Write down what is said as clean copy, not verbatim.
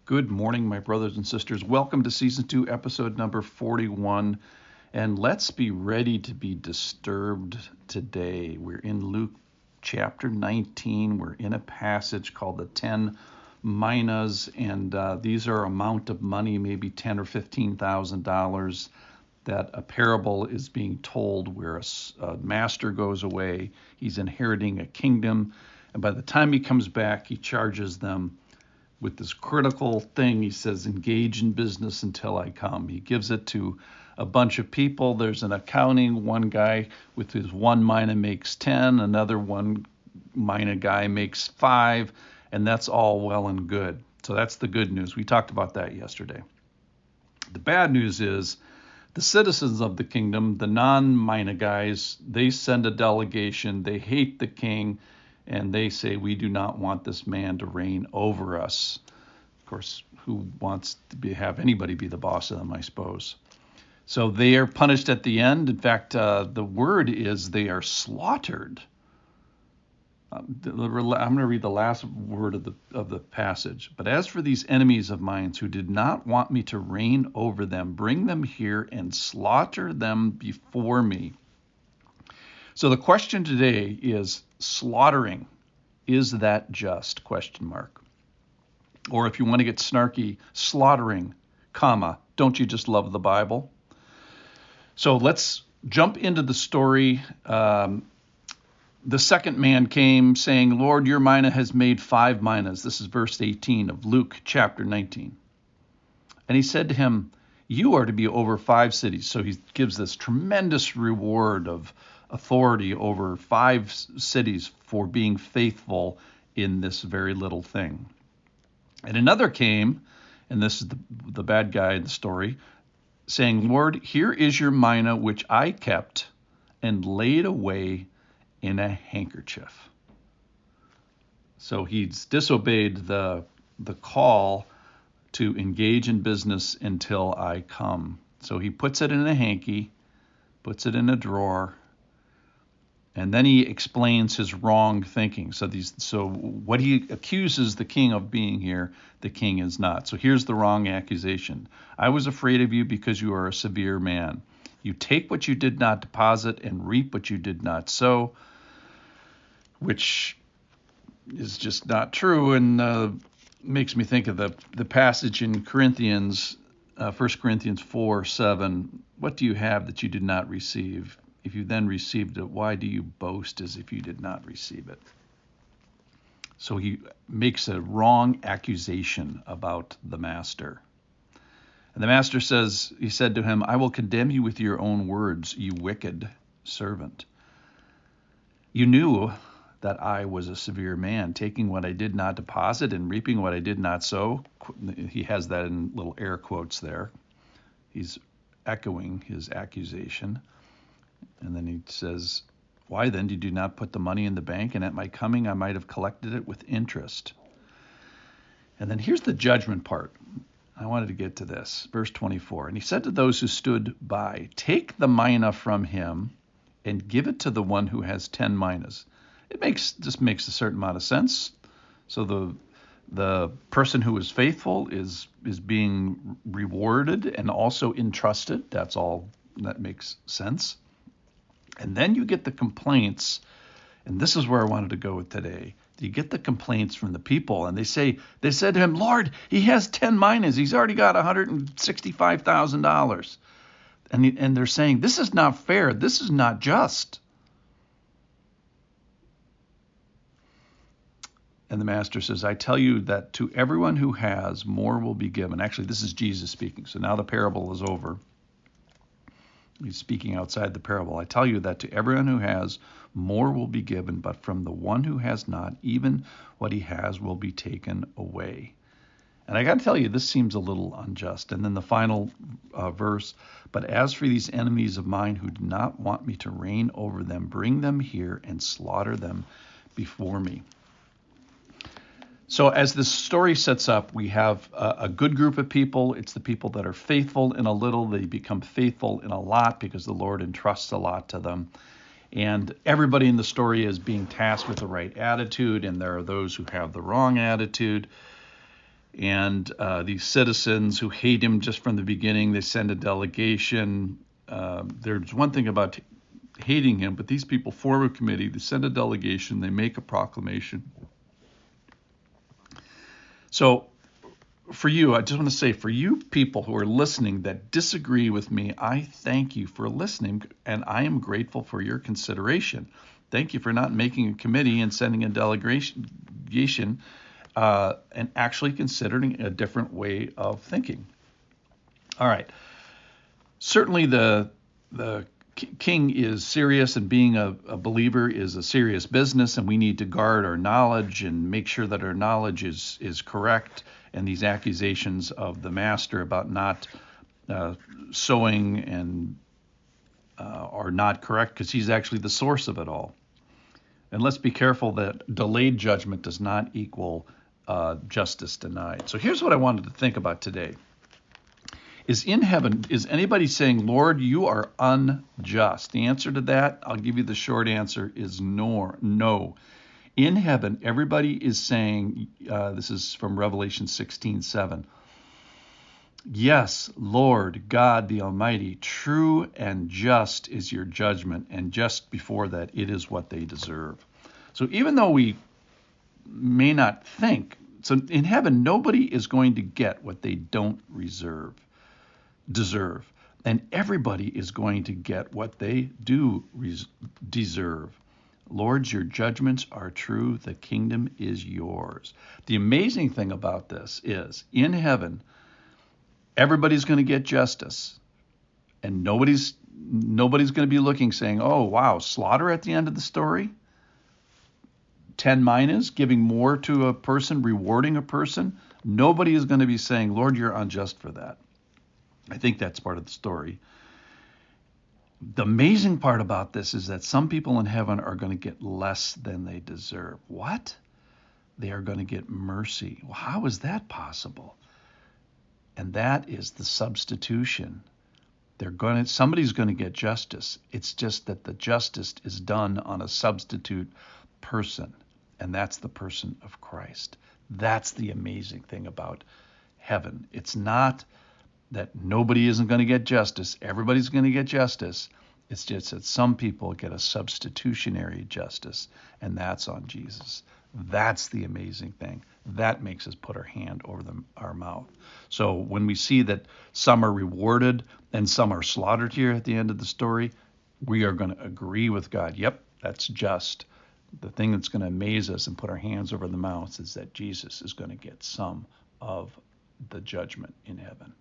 Good morning, my brothers and sisters. Welcome to Season 2, Episode number 41. And let's be ready to be disturbed today. We're in Luke chapter 19. We're in a passage called the 10 minas, and these are amount of money, maybe $10,000 or $15,000, that a parable is being told where a master goes away. He's inheriting a kingdom, and by the time he comes back, he charges them with this critical thing. He says, engage in business until I come. He gives it to a bunch of people. There's an accounting. One guy with his 1 mina makes 10, another 1 mina guy makes 5, and that's all well and good. So that's the good news. We talked about that yesterday. The bad news is the citizens of the kingdom, the non-mina guys, they send a delegation. They hate the king, and they say, we do not want this man to reign over us. Of course, who wants to have anybody be the boss of them, I suppose. So they are punished at the end. In fact, the word is they are slaughtered. I'm going to read the last word of the passage. But as for these enemies of mine who did not want me to reign over them, bring them here and slaughter them before me. So the question today is slaughtering. Is that just? Question mark. Or if you want to get snarky, slaughtering, comma. Don't you just love the Bible? So let's jump into the story. The second man came saying, Lord, your mina has made 5 minas. This is verse 18 of Luke chapter 19. And he said to him, you are to be over 5 cities. So he gives this tremendous reward of authority over 5 cities for being faithful in this very little thing. And another came, and this is the bad guy in the story, saying, Lord, here is your mina which I kept and laid away in a handkerchief. So he's disobeyed the call to engage in business until I come. So he puts it in a hanky, puts it in a drawer, and then he explains his wrong thinking. So what he accuses the king of being here, the king is not. So here's the wrong accusation. I was afraid of you because you are a severe man. You take what you did not deposit and reap what you did not sow, which is just not true, and makes me think of the passage in Corinthians, 1 Corinthians 4:7. What do you have that you did not receive? If you then received it, why do you boast as if you did not receive it? So he makes a wrong accusation about the master. And the master says, he said to him, I will condemn you with your own words, you wicked servant. You knew that I was a severe man, taking what I did not deposit and reaping what I did not sow. He has that in little air quotes there. He's echoing his accusation. And then he says, why then did you not put the money in the bank, and at my coming I might have collected it with interest? And then here's the judgment part. I wanted to get to this. Verse 24. And he said to those who stood by, take the mina from him and give it to the one who has 10 minas. It just makes a certain amount of sense. So the person who is faithful is being rewarded and also entrusted. That's all. That makes sense. And then you get the complaints, and this is where I wanted to go with today. You get the complaints from the people, and they said to him, Lord, he has 10 minas. He's already got $165,000. And they're saying, this is not fair. This is not just. And the master says, I tell you that to everyone who has, more will be given. Actually, this is Jesus speaking. So now the parable is over. He's speaking outside the parable. I tell you that to everyone who has, more will be given, but from the one who has not, even what he has will be taken away. And I got to tell you, this seems a little unjust. And then the final verse, but as for these enemies of mine who do not want me to reign over them, bring them here and slaughter them before me. So as the story sets up, we have a good group of people. It's the people that are faithful in a little. They become faithful in a lot because the Lord entrusts a lot to them. And everybody in the story is being tasked with the right attitude, and there are those who have the wrong attitude. And these citizens who hate him just from the beginning, they send a delegation. There's one thing about hating him, but these people form a committee, they send a delegation, they make a proclamation. So for you, I just want to say, for you people who are listening that disagree with me, I thank you for listening, and I am grateful for your consideration. Thank you for not making a committee and sending a delegation and actually considering a different way of thinking. All right. Certainly the king is serious, and being a believer is a serious business, and we need to guard our knowledge and make sure that our knowledge is correct. And these accusations of the master about not sowing and are not correct, because he's actually the source of it all. And let's be careful that delayed judgment does not equal justice denied. So here's what I wanted to think about today. Is in heaven, is anybody saying, Lord, you are unjust? The answer to that, I'll give you the short answer, is no. In heaven, everybody is saying, this is from Revelation 16:7. Yes, Lord God the Almighty, true and just is your judgment, and just before that, it is what they deserve. So even though we may not think, so in heaven, nobody is going to get what they don't deserve. And everybody is going to get what they do deserve. Lord, your judgments are true. The kingdom is yours. The amazing thing about this is, in heaven, everybody's going to get justice. And nobody's going to be looking, saying, oh, wow, slaughter at the end of the story? 10 minas, giving more to a person, rewarding a person? Nobody is going to be saying, Lord, you're unjust for that. I think that's part of the story. The amazing part about this is that some people in heaven are going to get less than they deserve. What? They are going to get mercy. Well, how is that possible? And that is the substitution. Somebody's going to get justice. It's just that the justice is done on a substitute person, and that's the person of Christ. That's the amazing thing about heaven. It's not that nobody isn't going to get justice. Everybody's going to get justice. It's just that some people get a substitutionary justice, and that's on Jesus. That's the amazing thing. That makes us put our hand over our mouth. So when we see that some are rewarded and some are slaughtered here at the end of the story, we are going to agree with God. Yep, that's just. The thing that's going to amaze us and put our hands over the mouths is that Jesus is going to get some of the judgment in heaven.